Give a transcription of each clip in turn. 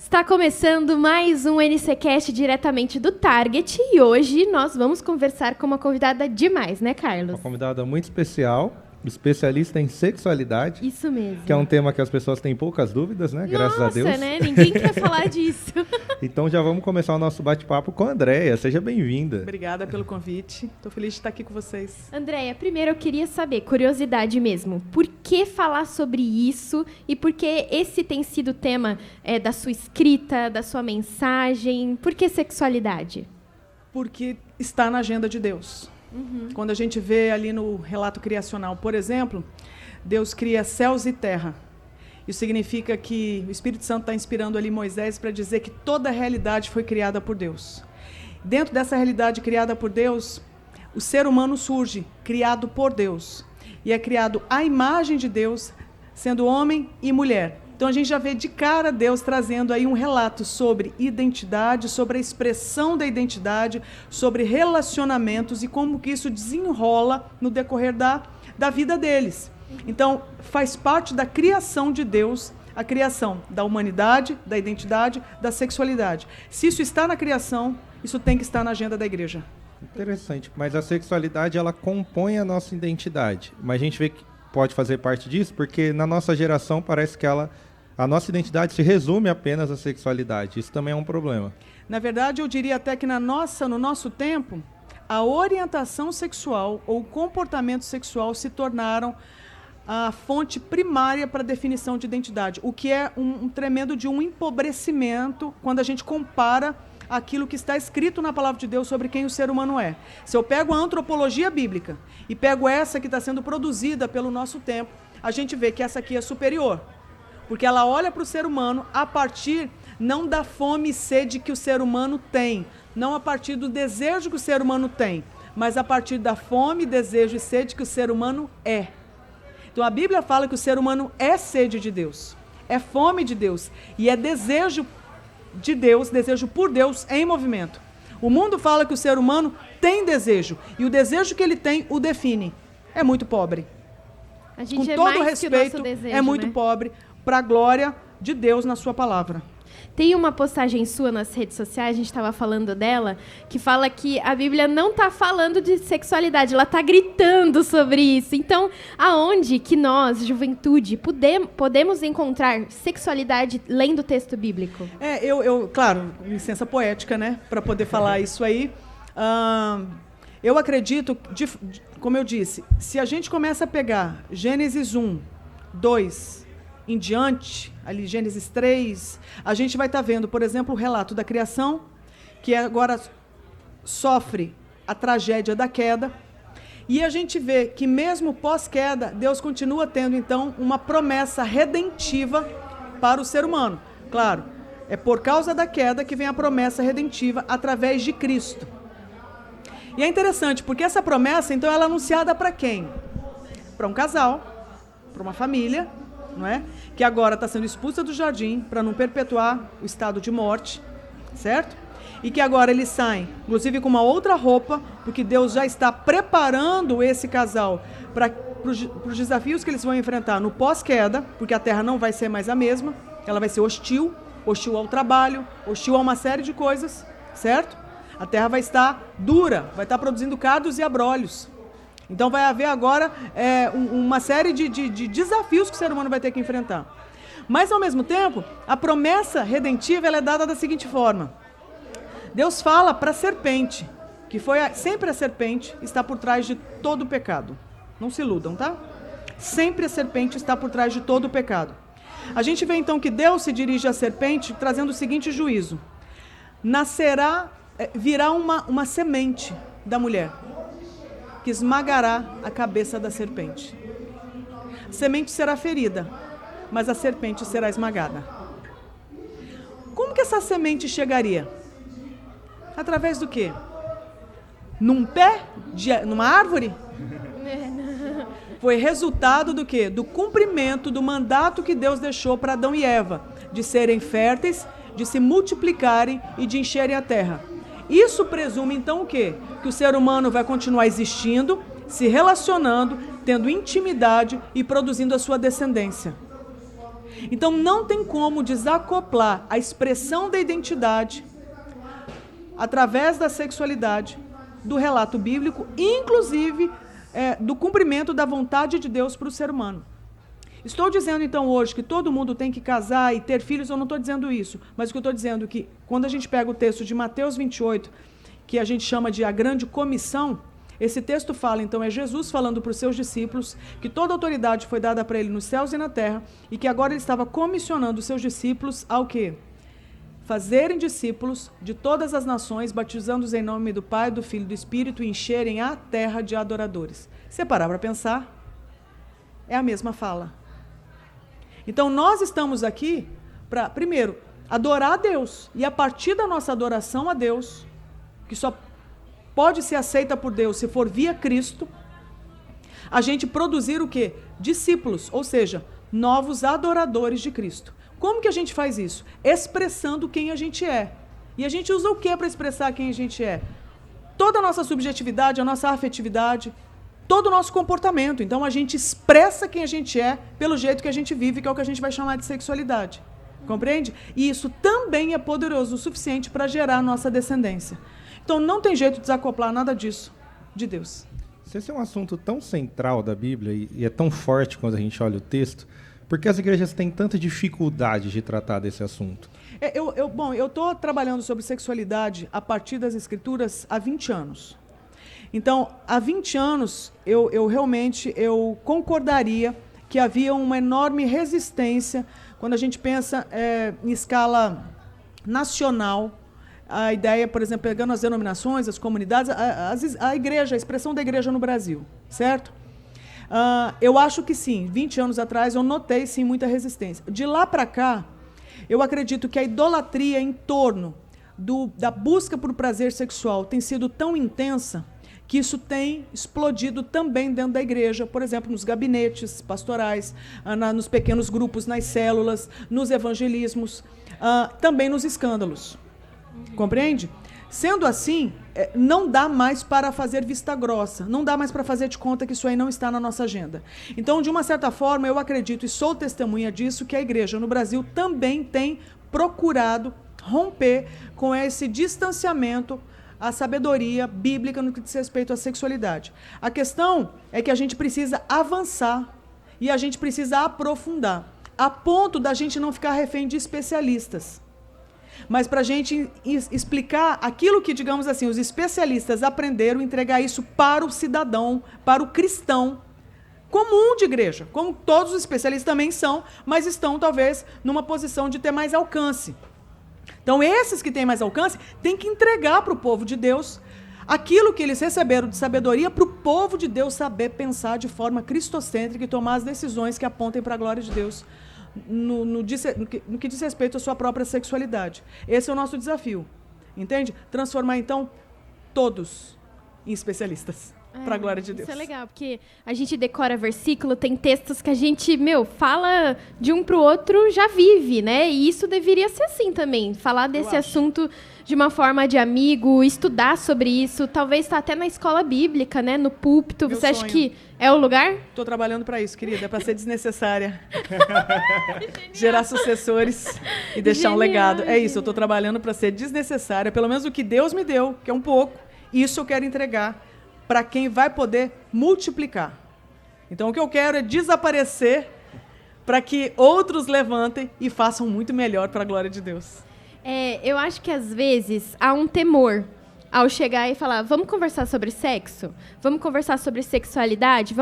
Está começando mais um NCcast diretamente do Target e hoje nós vamos conversar com uma convidada demais, né, Carlos? Uma convidada muito especial, especialista em sexualidade. Isso mesmo. Que é um tema que as pessoas têm poucas dúvidas, né? Graças a Deus. Nossa, né? Ninguém quer falar disso. Então já vamos começar o nosso bate-papo com a Andréia. Seja bem-vinda. Obrigada pelo convite. Estou feliz de estar aqui com vocês. Andréia, primeiro eu queria saber, curiosidade mesmo, por que falar sobre isso e por que esse tem sido o tema da sua escrita, da sua mensagem? Por que sexualidade? Porque está na agenda de Deus. Quando a gente vê ali no relato criacional, por exemplo, Deus cria céus e terra. Isso significa que o Espírito Santo está inspirando ali Moisés para dizer que toda a realidade foi criada por Deus. Dentro dessa realidade criada por Deus, o ser humano surge, criado por Deus. E é criado à imagem de Deus, sendo homem e mulher. Então a gente já vê de cara Deus trazendo aí um relato sobre identidade, sobre a expressão da identidade, sobre relacionamentos e como que isso desenrola no decorrer da vida deles. Então faz parte da criação de Deus, a criação da humanidade, da identidade, da sexualidade. Se isso está na criação, isso tem que estar na agenda da igreja. Interessante, mas a sexualidade ela compõe a nossa identidade. Mas a gente vê que pode fazer parte disso porque na nossa geração parece que a nossa identidade se resume apenas à sexualidade. Isso também é um problema. Na verdade, eu diria até que no nosso tempo, a orientação sexual ou o comportamento sexual se tornaram a fonte primária para a definição de identidade, o que é um tremendo de um empobrecimento quando a gente compara aquilo que está escrito na palavra de Deus sobre quem o ser humano é. Se eu pego a antropologia bíblica e pego essa que está sendo produzida pelo nosso tempo, a gente vê que essa aqui é superior, porque ela olha para o ser humano a partir não da fome e sede que o ser humano tem, não a partir do desejo que o ser humano tem, mas a partir da fome, desejo e sede que o ser humano é. Então a Bíblia fala que o ser humano é sede de Deus, é fome de Deus e é desejo de Deus, desejo por Deus em movimento. O mundo fala que o ser humano tem desejo e o desejo que ele tem o define. É muito pobre. A gente Com todo respeito, desejo, é muito pobre para a glória de Deus na sua palavra. Tem uma postagem sua nas redes sociais, a gente estava falando dela, que fala que a Bíblia não está falando de sexualidade, ela está gritando sobre isso. Então, aonde que nós, juventude, podemos encontrar sexualidade lendo o texto bíblico? Claro, licença poética, né, para poder falar isso aí. Eu acredito, como eu disse, se a gente começa a pegar Gênesis 1, 2... em diante, ali Gênesis 3, a gente vai estar vendo, por exemplo, o relato da criação, que agora sofre a tragédia da queda, e a gente vê que mesmo pós-queda, Deus continua tendo, então, uma promessa redentiva para o ser humano. Claro, é por causa da queda que vem a promessa redentiva através de Cristo. E é interessante, porque essa promessa, então, ela é anunciada para quem? Para um casal, para uma família, não é? Que agora está sendo expulsa do jardim para não perpetuar o estado de morte, certo? E que agora eles saem, inclusive com uma outra roupa, porque Deus já está preparando esse casal para os desafios que eles vão enfrentar no pós-queda, porque a terra não vai ser mais a mesma, ela vai ser hostil ao trabalho, hostil a uma série de coisas, certo? A terra vai estar dura, vai estar produzindo cardos e abrolhos. Então vai haver agora uma série de desafios que o ser humano vai ter que enfrentar. Mas, ao mesmo tempo, a promessa redentiva ela é dada da seguinte forma. Deus fala para a serpente, que sempre a serpente está por trás de todo o pecado. Não se iludam, tá? Sempre a serpente está por trás de todo o pecado. A gente vê então que Deus se dirige à serpente trazendo o seguinte juízo. Virá uma semente da mulher, que esmagará a cabeça da serpente. A semente será ferida, mas a serpente será esmagada. Como que essa semente chegaria? Através do quê? Num pé? Numa árvore? Foi resultado do quê? Do cumprimento do mandato que Deus deixou para Adão e Eva, de serem férteis, de se multiplicarem e de encherem a terra. Isso presume, então, o quê? Que o ser humano vai continuar existindo, se relacionando, tendo intimidade e produzindo a sua descendência. Então, não tem como desacoplar a expressão da identidade através da sexualidade do relato bíblico, inclusive do cumprimento da vontade de Deus para o ser humano. Estou dizendo, então, hoje que todo mundo tem que casar e ter filhos, eu não estou dizendo isso, mas o que eu estou dizendo é que, quando a gente pega o texto de Mateus 28, que a gente chama de a grande comissão, esse texto fala, então, é Jesus falando para os seus discípulos que toda autoridade foi dada para ele nos céus e na terra, e que agora ele estava comissionando os seus discípulos ao quê? Fazerem discípulos de todas as nações, batizando-os em nome do Pai, do Filho e do Espírito, e encherem a terra de adoradores. Se parar para pensar, é a mesma fala. Então, nós estamos aqui para, primeiro, adorar a Deus. E a partir da nossa adoração a Deus, que só pode ser aceita por Deus se for via Cristo, a gente produzir o quê? Discípulos, ou seja, novos adoradores de Cristo. Como que a gente faz isso? Expressando quem a gente é. E a gente usa o que para expressar quem a gente é? Toda a nossa subjetividade, a nossa afetividade, todo o nosso comportamento. Então, a gente expressa quem a gente é pelo jeito que a gente vive, que é o que a gente vai chamar de sexualidade. Compreende? E isso também é poderoso o suficiente para gerar a nossa descendência. Então, não tem jeito de desacoplar nada disso de Deus. Esse é um assunto tão central da Bíblia e é tão forte quando a gente olha o texto, porque as igrejas têm tanta dificuldade de tratar desse assunto. Bom, eu estou trabalhando sobre sexualidade a partir das Escrituras há 20 anos. Então, há 20 anos, eu realmente concordaria que havia uma enorme resistência quando a gente pensa em escala nacional. A ideia, por exemplo, pegando as denominações, as comunidades, a igreja, a expressão da igreja no Brasil, certo? Eu acho que sim, 20 anos atrás eu notei sim muita resistência. De lá para cá, eu acredito que a idolatria em torno da busca por prazer sexual tem sido tão intensa que isso tem explodido também dentro da igreja, por exemplo, nos gabinetes pastorais, nos pequenos grupos, nas células, nos evangelismos, também nos escândalos. Compreende? Sendo assim, não dá mais para fazer vista grossa, não dá mais para fazer de conta que isso aí não está na nossa agenda. Então, de uma certa forma, eu acredito e sou testemunha disso, que a igreja no Brasil também tem procurado romper com esse distanciamento à sabedoria bíblica no que diz respeito à sexualidade. A questão é que a gente precisa avançar e a gente precisa aprofundar, a ponto da gente não ficar refém de especialistas. Mas para a gente explicar aquilo que, digamos assim, os especialistas aprenderam, entregar isso para o cidadão, para o cristão comum de igreja, como todos os especialistas também são, mas estão talvez numa posição de ter mais alcance. Então, esses que têm mais alcance têm que entregar para o povo de Deus aquilo que eles receberam de sabedoria para o povo de Deus saber pensar de forma cristocêntrica e tomar as decisões que apontem para a glória de Deus no que diz respeito à sua própria sexualidade. Esse é o nosso desafio, entende? Transformar, então, todos em especialistas. Para a glória de Deus. Isso é legal, porque a gente decora versículo, tem textos que a gente, fala de um para o outro, já vive, né? E isso deveria ser assim também. Falar desse assunto de uma forma de amigo, estudar sobre isso, talvez até na escola bíblica, né? No púlpito. Você acha que é o lugar? Estou trabalhando para isso, querida, para ser desnecessária. Gerar sucessores e deixar um legado. É isso, eu estou trabalhando para ser desnecessária, pelo menos o que Deus me deu, que é um pouco, isso eu quero entregar para quem vai poder multiplicar. Então, o que eu quero é desaparecer para que outros levantem e façam muito melhor para a glória de Deus. Eu acho que, às vezes, há um temor ao chegar e falar, vamos conversar sobre sexo? Vamos conversar sobre sexualidade?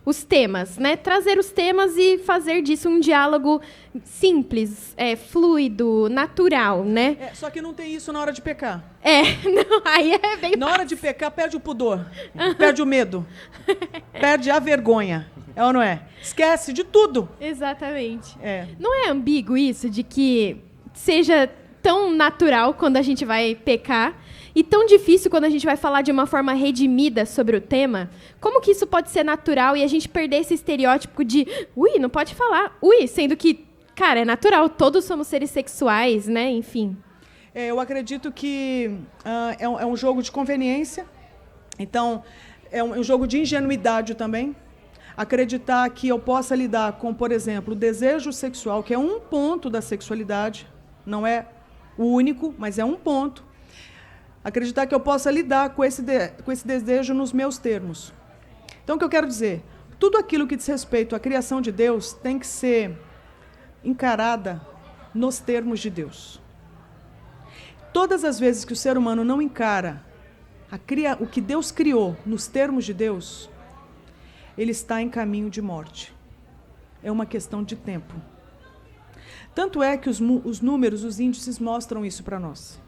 Os temas, né? Trazer os temas e fazer disso um diálogo simples, fluido, natural, né? Só que não tem isso na hora de pecar. Aí é bem na hora de pecar, perde o pudor, perde o medo, perde a vergonha. É ou não é? Esquece de tudo. Exatamente. Não é ambíguo isso de que seja tão natural quando a gente vai pecar e tão difícil quando a gente vai falar de uma forma redimida sobre o tema? Como que isso pode ser natural e a gente perder esse estereótipo de não pode falar, sendo que, cara, é natural, todos somos seres sexuais, né? Enfim. Eu acredito que é um jogo de conveniência, então é um jogo de ingenuidade também. acreditar que eu possa lidar com, por exemplo, o desejo sexual, que é um ponto da sexualidade, não é o único, mas é um ponto. Acreditar que eu possa lidar com esse desejo nos meus termos. Então, o que eu quero dizer? Tudo aquilo que diz respeito à criação de Deus tem que ser encarada nos termos de Deus. Todas as vezes que o ser humano não encara o que Deus criou nos termos de Deus, ele está em caminho de morte. É uma questão de tempo. Tanto é que os números, os índices mostram isso para nós.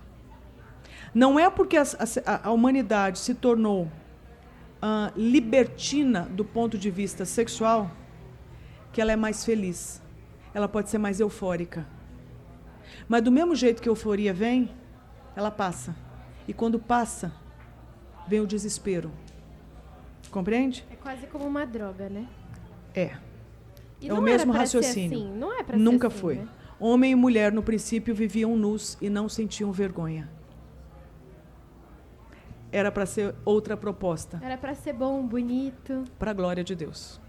Não é porque a humanidade se tornou libertina do ponto de vista sexual que ela é mais feliz. Ela pode ser mais eufórica. Mas do mesmo jeito que a euforia vem, ela passa. E quando passa, vem o desespero. Compreende? É quase como uma droga, né? É. E É o não mesmo era pra raciocínio. ser assim. Não é pra ser Nunca assim, foi. né? Homem e mulher, no princípio, viviam nus e não sentiam vergonha. Era para ser outra proposta, Era pra ser bom, bonito. para a glória de Deus.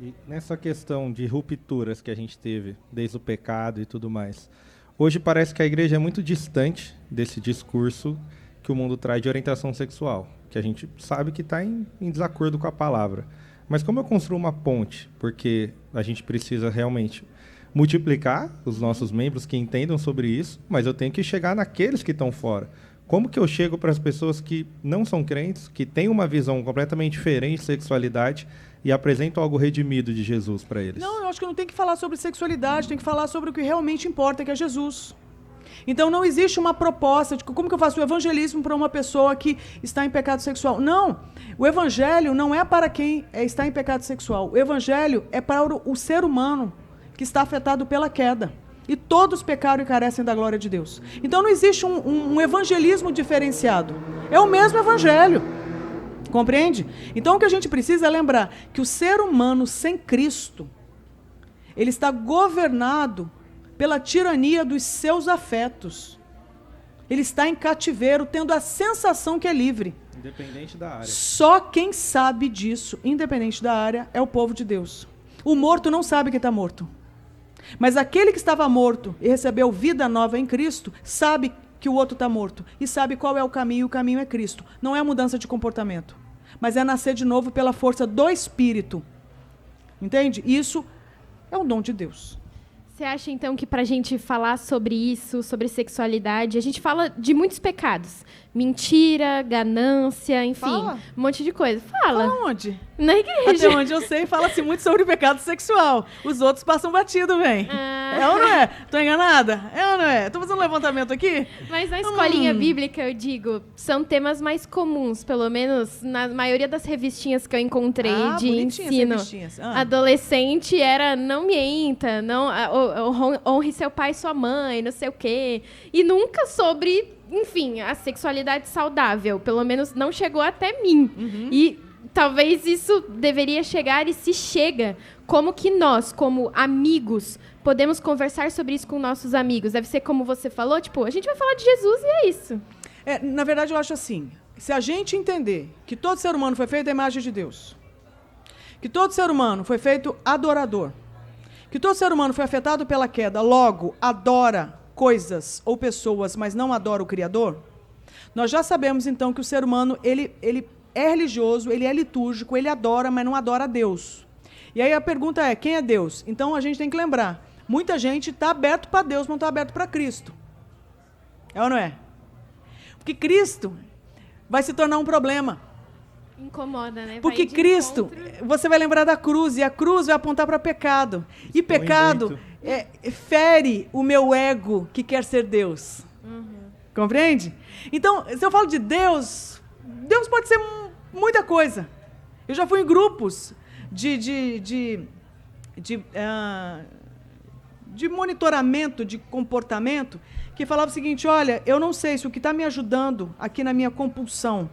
E nessa questão de rupturas que a gente teve, desde o pecado e tudo mais, hoje parece que a igreja é muito distante desse discurso que o mundo traz de orientação sexual, que a gente sabe que está em desacordo com a palavra. Mas como eu construo uma ponte? Porque a gente precisa realmente multiplicar os nossos membros que entendam sobre isso, mas eu tenho que chegar naqueles que estão fora. Como que eu chego para as pessoas que não são crentes, que têm uma visão completamente diferente de sexualidade e apresentam algo redimido de Jesus para eles? Não, eu acho que não tem que falar sobre sexualidade, tem que falar sobre o que realmente importa, que é Jesus. Então não existe uma proposta de como que eu faço o evangelismo para uma pessoa que está em pecado sexual. Não, o evangelho não é para quem está em pecado sexual. O evangelho é para o ser humano que está afetado pela queda. E todos pecaram e carecem da glória de Deus. Então não existe um evangelismo diferenciado. É o mesmo evangelho. Compreende? Então o que a gente precisa é lembrar que o ser humano sem Cristo, ele está governado pela tirania dos seus afetos. Ele está em cativeiro, tendo a sensação que é livre. Independente da área. Só quem sabe disso, independente da área, é o povo de Deus. O morto não sabe que está morto. Mas aquele que estava morto e recebeu vida nova em Cristo, sabe que o outro está morto. E sabe qual é o caminho é Cristo. Não é mudança de comportamento, mas é nascer de novo pela força do Espírito. Entende? Isso é um dom de Deus. Você acha, então, que pra gente falar sobre isso, sobre sexualidade, a gente fala de muitos pecados? Mentira, ganância, enfim, Fala. um monte de coisa. Fala. Aonde? Na igreja. Até onde eu sei, fala-se muito sobre pecado sexual. Os outros passam batido, velho. É ou não é? Tô enganada? É ou não é? Tô fazendo um levantamento aqui? Mas na escolinha bíblica, eu digo, são temas mais comuns, pelo menos na maioria das revistinhas que eu encontrei de bonitinhas ensino. revistinhas. Adolescente Adolescente era não minta, não, honre seu pai e sua mãe, não sei o quê. E nunca sobre, enfim, a sexualidade saudável. Pelo menos não chegou até mim. E talvez isso deveria chegar e se chega. Como que nós, como amigos, podemos conversar sobre isso com nossos amigos? Deve ser como você falou, tipo, a gente vai falar de Jesus e é isso. Na verdade, eu acho assim, se a gente entender que todo ser humano foi feito à imagem de Deus, que todo ser humano foi feito adorador, que todo ser humano foi afetado pela queda, logo adora coisas ou pessoas, mas não adora o Criador, nós já sabemos então que o ser humano, ele é religioso, ele é litúrgico, ele adora, mas não adora a Deus. E aí a pergunta é, quem é Deus? Então a gente tem que lembrar, muita gente está aberto para Deus, mas não está aberto para Cristo. É ou não é? Porque Cristo vai se tornar um problema. Incomoda, né? Porque Vai de Cristo, encontro. você vai lembrar da cruz, e a cruz vai apontar para pecado. E pecado fere o meu ego que quer ser Deus. Compreende? Então, se eu falo de Deus, Deus pode ser muita coisa. Eu já fui em grupos de monitoramento de comportamento que falava o seguinte, olha, eu não sei se o que está me ajudando aqui na minha compulsão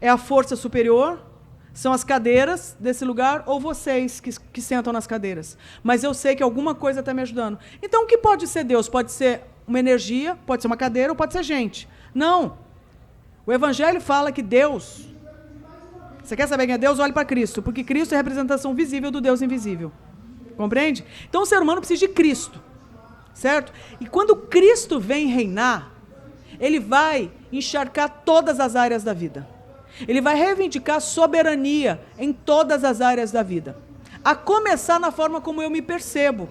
é a força superior, são as cadeiras desse lugar, ou vocês que sentam nas cadeiras. Mas eu sei que alguma coisa está me ajudando. Então, o que pode ser Deus? Pode ser uma energia, pode ser uma cadeira, ou pode ser gente. Não. O Evangelho fala que Deus Você quer saber quem é Deus? Olhe para Cristo, porque Cristo é a representação visível do Deus invisível. Compreende? Então o ser humano precisa de Cristo, certo? E quando Cristo vem reinar, ele vai encharcar todas as áreas da vida. Ele vai reivindicar soberania em todas as áreas da vida. A começar na forma como eu me percebo.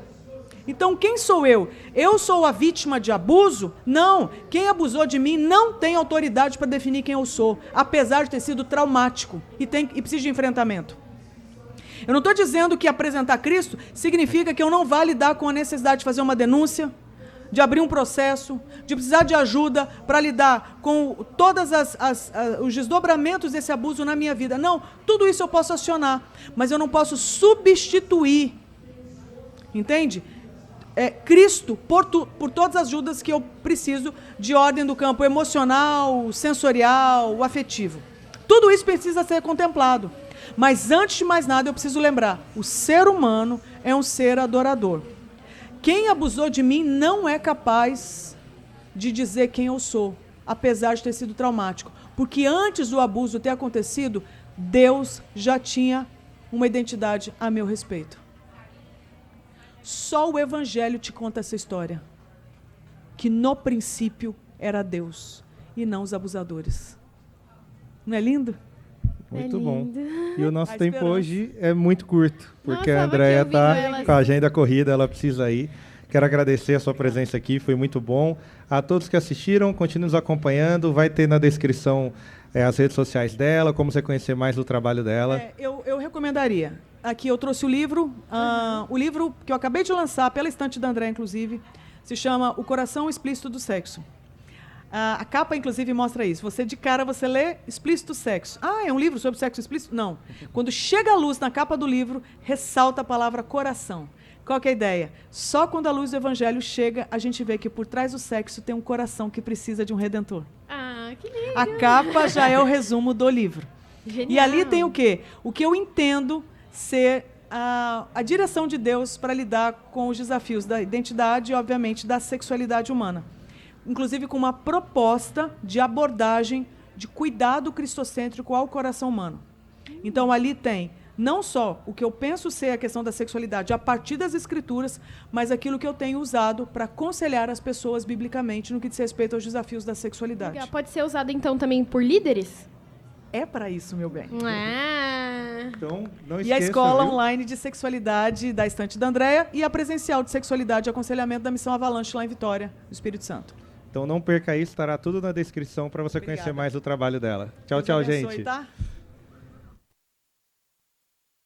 Então, quem sou eu? Eu sou a vítima de abuso? Não. Quem abusou de mim não tem autoridade para definir quem eu sou, apesar de ter sido traumático e precisa de enfrentamento. Eu não estou dizendo que apresentar Cristo significa que eu não vá lidar com a necessidade de fazer uma denúncia, de abrir um processo, de precisar de ajuda para lidar com todos os desdobramentos desse abuso na minha vida. Não, tudo isso eu posso acionar, mas eu não posso substituir, entende? Cristo por todas as ajudas que eu preciso de ordem do campo emocional, sensorial, afetivo. Tudo isso precisa ser contemplado. Mas antes de mais nada eu preciso lembrar, o ser humano é um ser adorador. Quem abusou de mim não é capaz de dizer quem eu sou, apesar de ter sido traumático. Porque antes do abuso ter acontecido, Deus já tinha uma identidade a meu respeito. Só o Evangelho te conta essa história. Que no princípio era Deus e não os abusadores. Não é lindo? Muito bom. E o nosso A tempo esperança. hoje é muito curto, porque Nossa, a Andréia eu tava aqui está ouvindo ela. com a agenda corrida, ela precisa ir. Quero agradecer a sua presença aqui, foi muito bom. A todos que assistiram, continue nos acompanhando, vai ter na descrição as redes sociais dela, como você conhecer mais do trabalho dela. Eu recomendaria. Aqui eu trouxe o livro que eu acabei de lançar pela estante da André, inclusive, se chama O Coração Explícito do Sexo. A capa, inclusive, mostra isso. Você, de cara, você lê explícito sexo. Ah, é um livro sobre sexo explícito? Não. Quando chega a luz na capa do livro, ressalta a palavra coração. Qual que é a ideia? Só quando a luz do Evangelho chega, a gente vê que por trás do sexo tem um coração que precisa de um redentor. Ah, que lindo. A capa já é o resumo do livro. Genial. E ali tem o quê? O que eu entendo ser a direção de Deus para lidar com os desafios da identidade e, obviamente, da sexualidade humana. Inclusive com uma proposta de abordagem de cuidado cristocêntrico ao coração humano. Então, ali tem não só o que eu penso ser a questão da sexualidade a partir das Escrituras, mas aquilo que eu tenho usado para aconselhar as pessoas biblicamente no que diz respeito aos desafios da sexualidade. Legal. Pode ser usado, então, também por líderes? É para isso, meu bem. Ah. Então, não E a esqueça, escola viu? online de sexualidade da Estante da Andréia e a presencial de sexualidade e aconselhamento da Missão Avalanche lá em Vitória, no Espírito Santo. Então não perca isso, estará tudo na descrição para você conhecer Obrigada. mais o trabalho dela. Tchau, Deus tchau, abençoe, gente. tá?